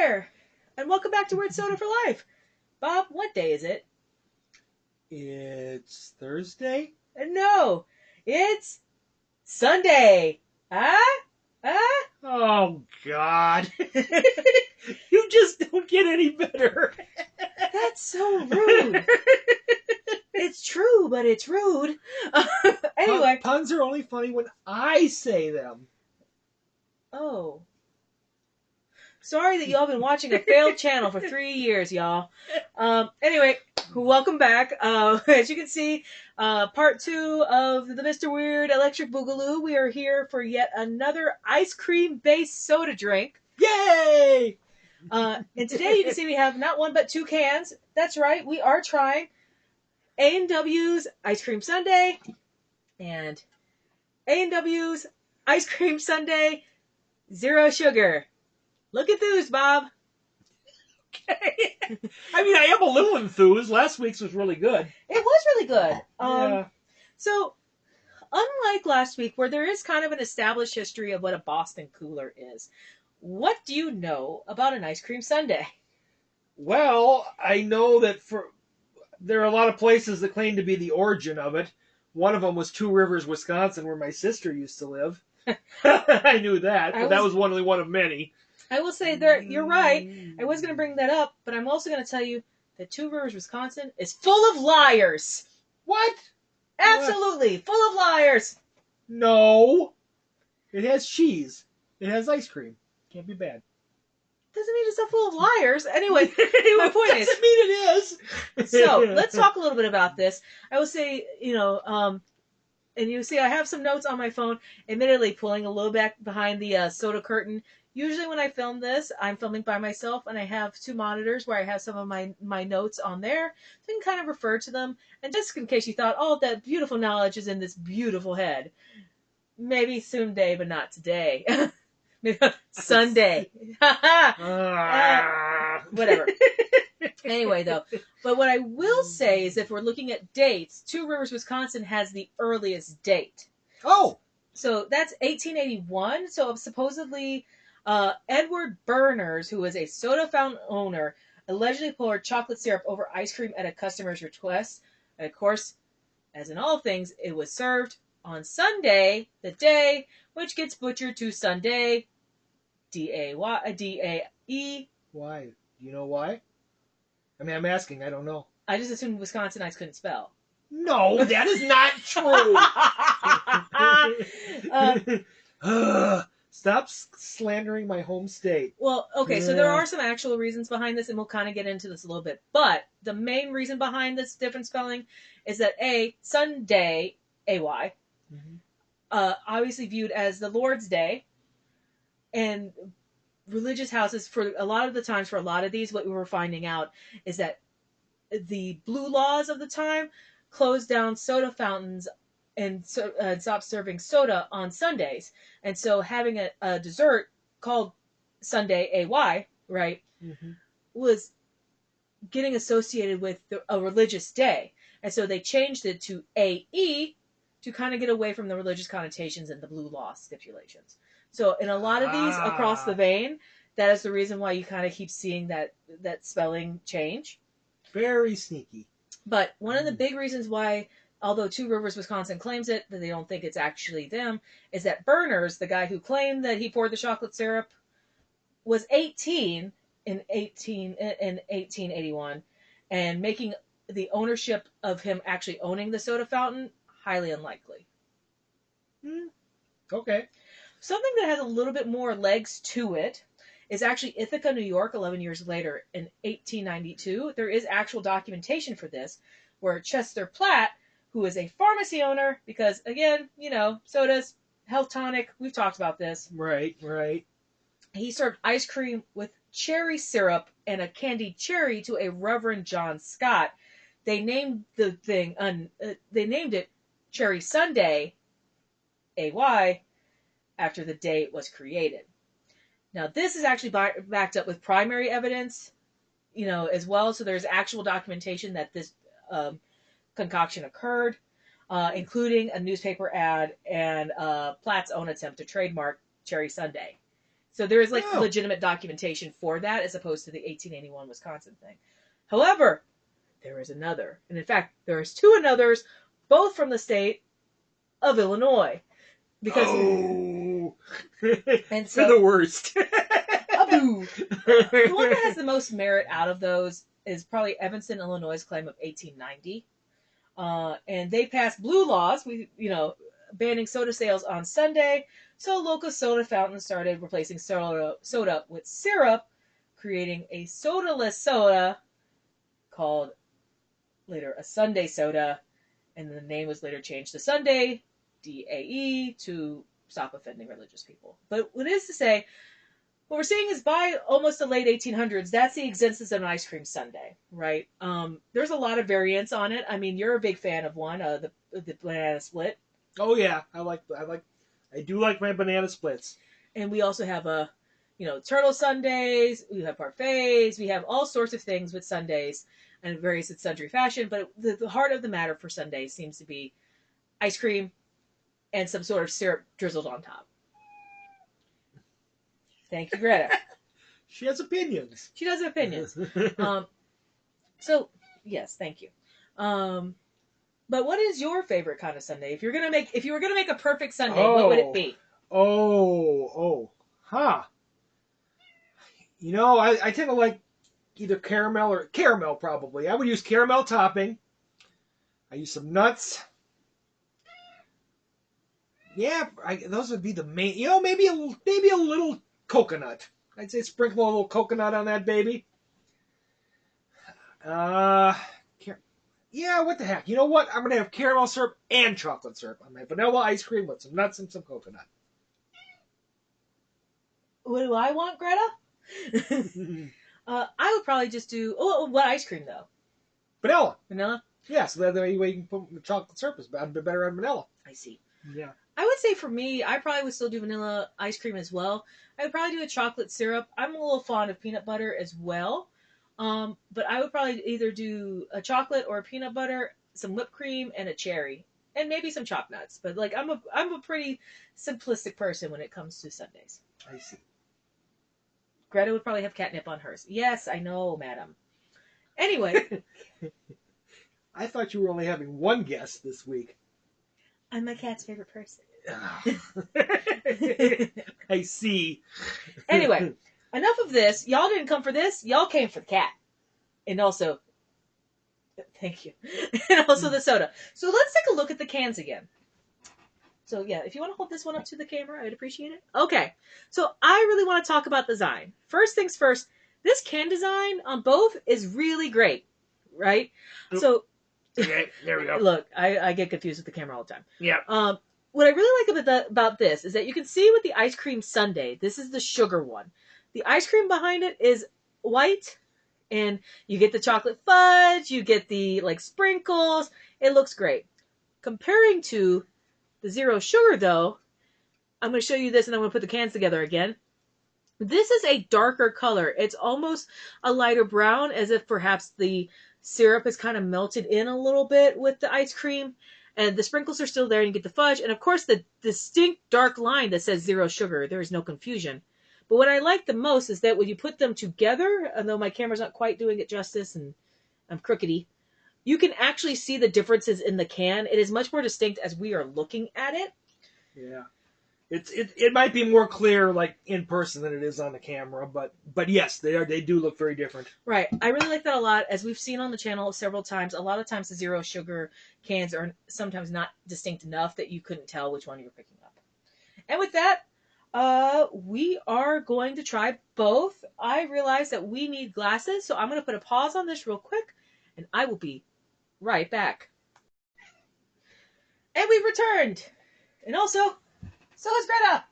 there, and welcome back to Weird Soda for Life. Bob, what day is it? It's Thursday? No, it's Sunday. Oh, God. You just don't get any better. That's so rude. It's true, but it's rude. Anyway. Puns are only funny when I say them. Oh. Sorry that y'all been watching a failed channel for 3 years, y'all. Anyway, welcome back. As you can see, part 2 of the Mr. Weird Electric Boogaloo. We are here for yet another ice cream-based soda drink. Yay! And today you can see we have not one but 2 cans. That's right, we are trying A&W's Ice Cream Sundae and A&W's Ice Cream Sundae Zero Sugar. Look enthused, Bob. Okay. I mean, I am a little enthused. Last week's was really good. It was really good. Yeah. So, unlike last week, where there is kind of an established history of what a Boston cooler is, what do you know about an ice cream sundae? Well, I know that there are a lot of places that claim to be the origin of it. One of them was Two Rivers, Wisconsin, where my sister used to live. I knew that, but that was only one of many. I will say there, you're right. I was going to bring that up, but I'm also going to tell you that Two Rivers, Wisconsin is full of liars. What? Absolutely. What? Full of liars. No. It has cheese. It has ice cream. Can't be bad. Doesn't mean it's so full of liars. Anyway, my point is. Doesn't mean it is. So, let's talk a little bit about this. I will say, and you see I have some notes on my phone, admittedly pulling a little back behind the soda curtain. Usually when I film this, I'm filming by myself, and I have 2 monitors where I have some of my notes on there, so I can kind of refer to them. And just in case you thought, oh, that beautiful knowledge is in this beautiful head. Maybe someday, but not today. Maybe Sunday. Whatever. Anyway, though. But what I will say is if we're looking at dates, Two Rivers, Wisconsin has the earliest date. Oh! So that's 1881. So supposedly Edward Berners, who was a soda fountain owner, allegedly poured chocolate syrup over ice cream at a customer's request. And of course, as in all things, it was served on Sunday, the day, which gets butchered to Sunday, D-A-E. Why? Do you know why? I mean, I'm asking. I don't know. I just assumed Wisconsinites couldn't spell. No, that is not true. Stop slandering my home state. Well, okay, so there are some actual reasons behind this, and we'll kind of get into this a little bit. But the main reason behind this different spelling is that Sunday, A-Y, obviously viewed as the Lord's Day, and religious houses, for a lot of the times, for a lot of these, what we were finding out is that the blue laws of the time closed down soda fountains and stopped serving soda on Sundays. And so having a dessert called Sunday AY, right, was getting associated with a religious day. And so they changed it to AE to kind of get away from the religious connotations and the blue law stipulations. So in a lot of these across the vein, that is the reason why you kind of keep seeing that spelling change. Very sneaky. But one of the big reasons why, although Two Rivers, Wisconsin claims it, that they don't think it's actually them, is that Berners, the guy who claimed that he poured the chocolate syrup, was 18 in 1881, and making the ownership of him actually owning the soda fountain highly unlikely. Okay. Something that has a little bit more legs to it is actually Ithaca, New York, 11 years later, in 1892. There is actual documentation for this, where Chester Platt, who is a pharmacy owner, because, again, sodas, health tonic, we've talked about this. Right. He served ice cream with cherry syrup and a candied cherry to a Reverend John Scott. They named the thing, they named it Cherry Sundae, AY, after the day it was created. Now, this is actually backed up with primary evidence, as well. So there's actual documentation that this concoction occurred, including a newspaper ad and Platt's own attempt to trademark Cherry Sundae. So there is like Oh. legitimate documentation for that as opposed to the 1881 Wisconsin thing. However, there is another. And in fact, there's two anothers, both from the state of Illinois. Because oh, and for so the worst. Abu. The one that has the most merit out of those is probably Evanston, Illinois' claim of 1890. And they passed blue laws, banning soda sales on Sunday. So local soda fountains started replacing soda with syrup, creating a sodaless soda called later a Sunday soda. And the name was later changed to Sunday, DAE, to stop offending religious people. But what it is to say, what we're seeing is by almost the late 1800s, that's the existence of an ice cream sundae, right? There's a lot of variants on it. I mean, you're a big fan of one, the banana split. Oh yeah, I do like my banana splits. And we also have turtle sundaes. We have parfaits. We have all sorts of things with sundaes and various in sundry fashion. But the heart of the matter for sundaes seems to be ice cream and some sort of syrup drizzled on top. Thank you, Greta. She has opinions. She does have opinions. So yes, thank you. But what is your favorite kind of sundae? If you were gonna make a perfect sundae, what would it be? Huh. I tend to like either caramel probably. I would use caramel topping. I use some nuts. Yeah, those would be the main. Maybe a little coconut. I'd say sprinkle a little coconut on that baby. Yeah, what the heck? You know what? I'm going to have caramel syrup and chocolate syrup on my vanilla ice cream with some nuts and some coconut. What do I want, Greta? I would probably just do... Oh, what ice cream, though? Vanilla. Vanilla? Yeah, so that way you can put the chocolate syrup is a bit better on vanilla. I see. Yeah. I would say for me, I probably would still do vanilla ice cream as well. I would probably do a chocolate syrup. I'm a little fond of peanut butter as well. But I would probably either do a chocolate or a peanut butter, some whipped cream, and a cherry, and maybe some chopped nuts. But like, I'm a pretty simplistic person when it comes to sundaes. I see. Greta would probably have catnip on hers. Yes, I know, madam. Anyway, I thought you were only having one guest this week. I'm my cat's favorite person. I see. Anyway, enough of this. Y'all didn't come for this. Y'all came for the cat. And also, thank you. And also the soda. So let's take a look at the cans again. So yeah, if you want to hold this one up to the camera, I'd appreciate it. Okay. So I really want to talk about design. First things first, this can design on both is really great, right? Oop. So Okay, there we go. look, I get confused with the camera all the time. Yeah. What I really like about this is that you can see with the ice cream sundae, this is the sugar one. The ice cream behind it is white, and you get the chocolate fudge, you get the like sprinkles. It looks great. Comparing to the zero sugar, though, I'm going to show you this, and I'm going to put the cans together again. This is a darker color. It's almost a lighter brown, as if perhaps the syrup is kind of melted in a little bit with the ice cream. And the sprinkles are still there, and you get the fudge. And, of course, the distinct dark line that says zero sugar. There is no confusion. But what I like the most is that when you put them together, although my camera's not quite doing it justice and I'm crookedy, you can actually see the differences in the can. It is much more distinct as we are looking at it. Yeah. It might be more clear like in person than it is on the camera, but yes, they do look very different. Right. I really like that a lot. As we've seen on the channel several times, a lot of times the zero sugar cans are sometimes not distinct enough that you couldn't tell which one you were picking up. And with that, we are going to try both. I realize that we need glasses, so I'm going to put a pause on this real quick, and I will be right back. And we've returned. And also, so is Greta.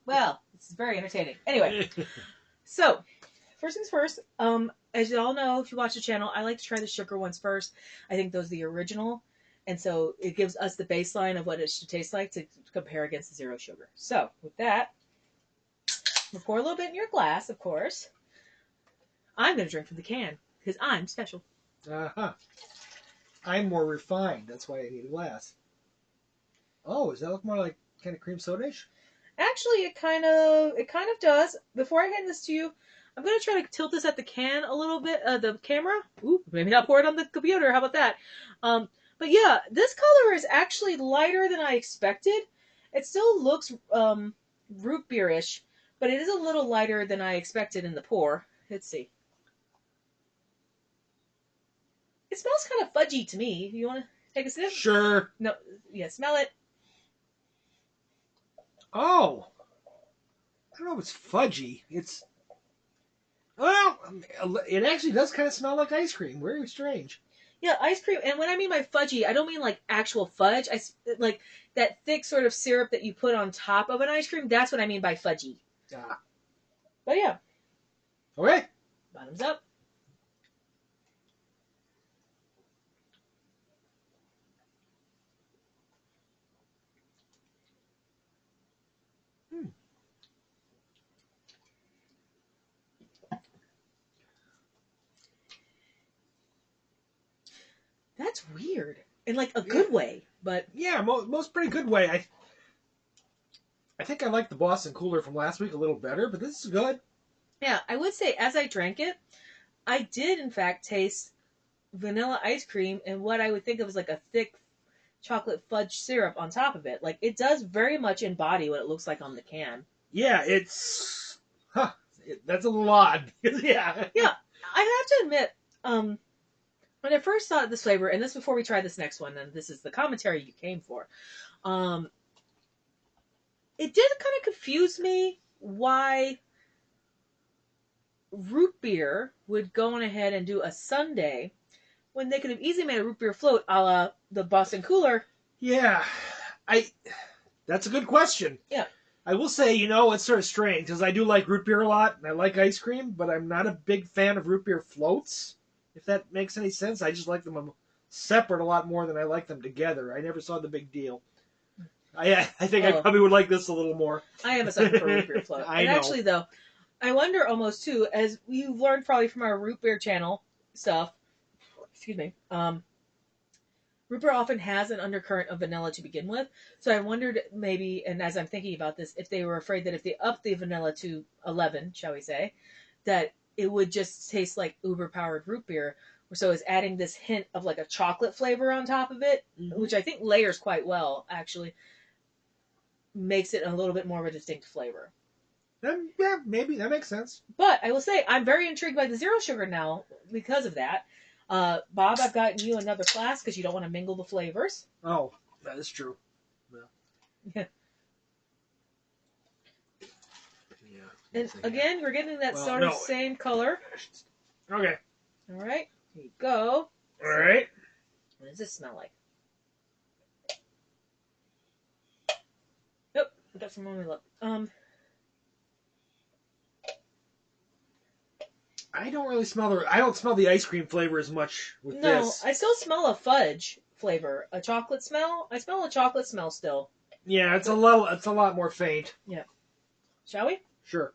Well, this is very entertaining. Anyway, so first things first. As you all know, if you watch the channel, I like to try the sugar ones first. I think those are the original, and so it gives us the baseline of what it should taste like to compare against the zero sugar. So with that, we'll pour a little bit in your glass, of course. I'm going to drink from the can because I'm special. Uh-huh. I'm more refined. That's why I need a glass. Oh, does that look more like kind of cream soda-ish? Actually, it kind of does. Before I hand this to you, I'm gonna try to tilt this at the can a little bit, the camera. Ooh, maybe not pour it on the computer. How about that? But yeah, this color is actually lighter than I expected. It still looks root beerish, but it is a little lighter than I expected in the pour. Let's see. It smells kind of fudgy to me. You want to take a sip? Sure. No, yeah, smell it. Oh, I don't know if it's fudgy. It's well, it actually does kind of smell like ice cream. Very strange. Yeah, ice cream. And when I mean by fudgy, I don't mean like actual fudge. Like that thick sort of syrup that you put on top of an ice cream. That's what I mean by fudgy. Ah. But yeah, Okay. bottoms up. Hmm. That's weird in like a good way. But Yeah, most pretty good way. I think I like the Boston Cooler from last week a little better, but this is good. yeah, I would say as I drank it, I did in fact taste vanilla ice cream and what I would think of as like a thick chocolate fudge syrup on top of it. Like it does very much embody what it looks like on the can. Yeah, it's that's a little odd. Yeah. Yeah, I have to admit, when I first saw this flavor, and this before we try this next one, and this is the commentary you came for, um, it did kind of confuse me why root beer would go on ahead and do a sundae when they could have easily made a root beer float a la the Boston Cooler. Yeah. I That's a good question. Yeah. I will say, it's sort of strange because I do like root beer a lot and I like ice cream, but I'm not a big fan of root beer floats. If that makes any sense, I just like them separate a lot more than I like them together. I never saw the big deal. I think I probably would like this a little more. I am a sucker for root beer float. I and know. Actually, though, I wonder almost too, as you've learned probably from our root beer channel stuff. Excuse me. Root beer often has an undercurrent of vanilla to begin with, so I wondered maybe, and as I'm thinking about this, if they were afraid that if they upped the vanilla to 11, shall we say, that it would just taste like uber-powered root beer. So it's adding this hint of like a chocolate flavor on top of it, which I think layers quite well, actually. Makes it a little bit more of a distinct flavor. Yeah, maybe. That makes sense. But I will say, I'm very intrigued by the zero sugar now because of that. Bob, I've gotten you another glass because you don't want to mingle the flavors. Oh, that is true. Yeah. Yeah. And again, we're getting that sort of same color. Okay. All right. Here you go. All right. What does this smell like? Nope. I got some more. Look. I don't really smell I don't smell the ice cream flavor as much with this. No, I still smell a fudge flavor, a chocolate smell. I smell a chocolate smell still. Yeah, it's a lot more faint. Yeah. Shall we? Sure.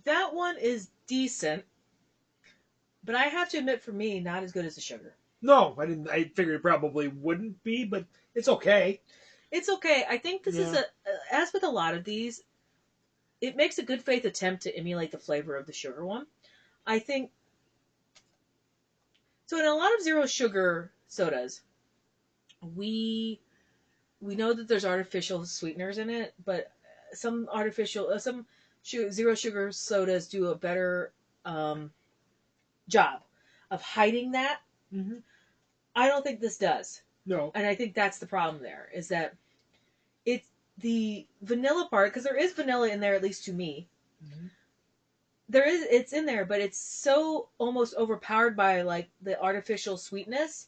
That one is decent, but I have to admit, for me, not as good as the sugar. No, I didn't. I figured it probably wouldn't be, but it's okay. It's okay. I think this is as with a lot of these, it makes a good faith attempt to emulate the flavor of the sugar one. I think so. In a lot of zero sugar sodas, we know that there's artificial sweeteners in it, but some zero sugar sodas do a better job of hiding that. Mm-hmm. I don't think this does. No. And I think that's the problem there, is that it's the vanilla part, because there is vanilla in there, at least to me. Mm-hmm. It's in there, but it's so almost overpowered by like the artificial sweetness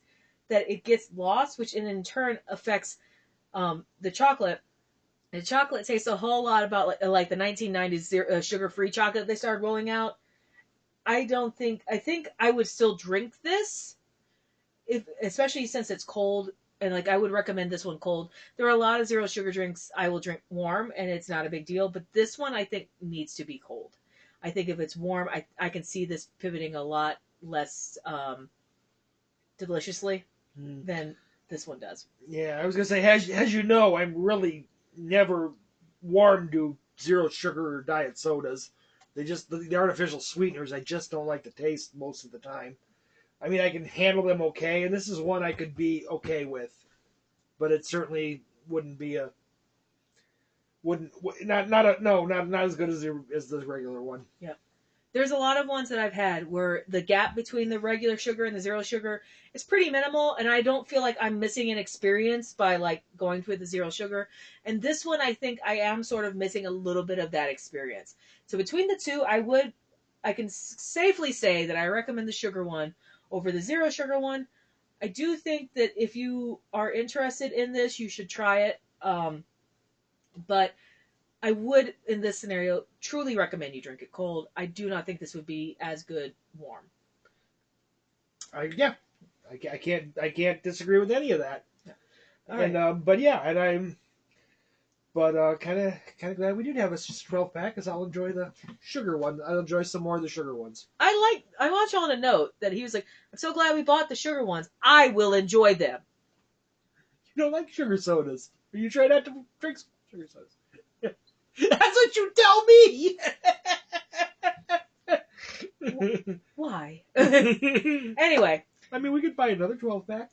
that it gets lost, which in turn affects the chocolate. The chocolate tastes a whole lot about like the 1990s sugar-free chocolate they started rolling out. I think I would still drink this, especially since it's cold and like I would recommend this one cold. There are a lot of zero sugar drinks I will drink warm, and it's not a big deal. But this one I think needs to be cold. I think if it's warm, I can see this pivoting a lot less deliciously than this one does. Yeah, I was gonna say, as you know, I'm really never warm to zero sugar or diet sodas. They just the artificial sweeteners. I just don't like the taste most of the time. I mean, I can handle them okay, and this is one I could be okay with, but it certainly wouldn't be a wouldn't not as good as the regular one. Yeah. There's a lot of ones that I've had where the gap between the regular sugar and the zero sugar is pretty minimal, and I don't feel like I'm missing an experience by like going with the zero sugar. And this one, I think I am sort of missing a little bit of that experience. So between the two, I can safely say that I recommend the sugar one over the zero sugar one. I do think that if you are interested in this, you should try it. But I would, in this scenario, truly recommend you drink it cold. I do not think this would be as good warm. I can't disagree with any of that. Yeah. And but yeah, and I'm kind of glad we did have a 12 pack, because I'll enjoy the sugar one. I'll enjoy some more of the sugar ones. I want you on a note that he was like, I'm so glad we bought the sugar ones. I will enjoy them. You don't like sugar sodas. Are you trying not to drink sugar sodas? That's what you tell me. Why? Anyway. I mean, we could buy another 12 pack.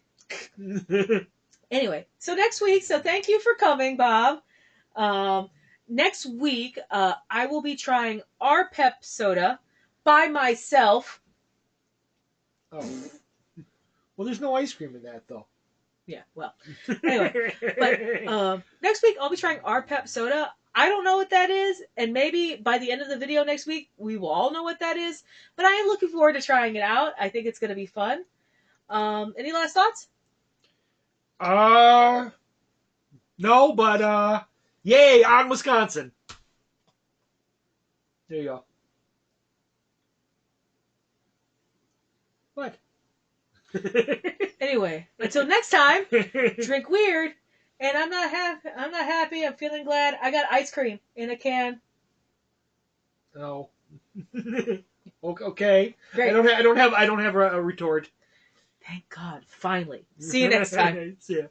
Anyway, so next week, so thank you for coming, Bob. Next week, I will be trying our pep soda by myself. Oh. Well, there's no ice cream in that, though. Yeah, well. Anyway, but next week, I'll be trying our pep soda. I don't know what that is, and maybe by the end of the video next week, we will all know what that is. But I am looking forward to trying it out. I think it's going to be fun. Any last thoughts? No, but yay on Wisconsin. There you go. What? Anyway, until next time, drink weird. And I'm not happy. I'm feeling glad. I got ice cream in a can. Oh. Okay. Great. I don't have a retort. Thank God. Finally. See you next time. See ya.